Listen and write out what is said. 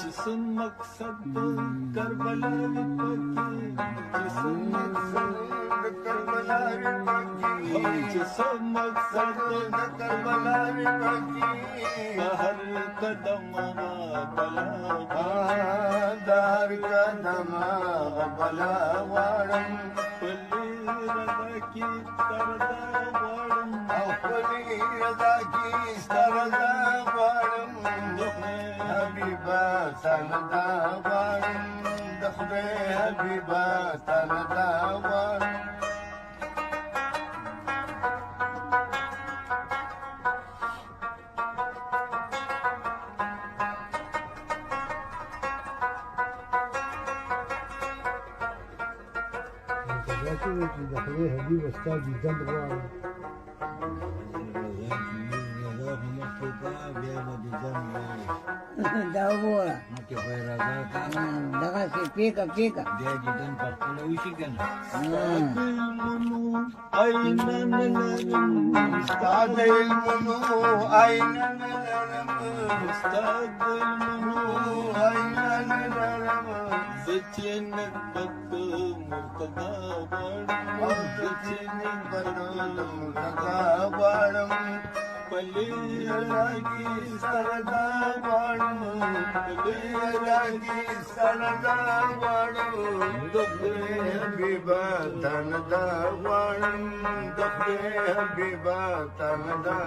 जिस मकसद करबला पकी, जिस मकसद करबला पकी, जिस मकसद करबला पकी, हर कदम बला हर कदम बला वारम पली रदा की तरदा वारम पली रदा की तरदा वारम حبيبا سندا وارم دخبه حبيبا سندا وارم دخبه حبيبا سندا وارم Dawa. Mati kaya raga ka. Daga si pika. Dia jidan pakula usikan. استعد المنو أين نرم استعد المنو أين نرم زتينك بك مرتضى بارم زتينك بك مرتضى بارم पली रागी सरदा वाणु पली रागी सरदा वाणु दुखे हबीबा तनदा वाणु दुखे हबीबा तनदा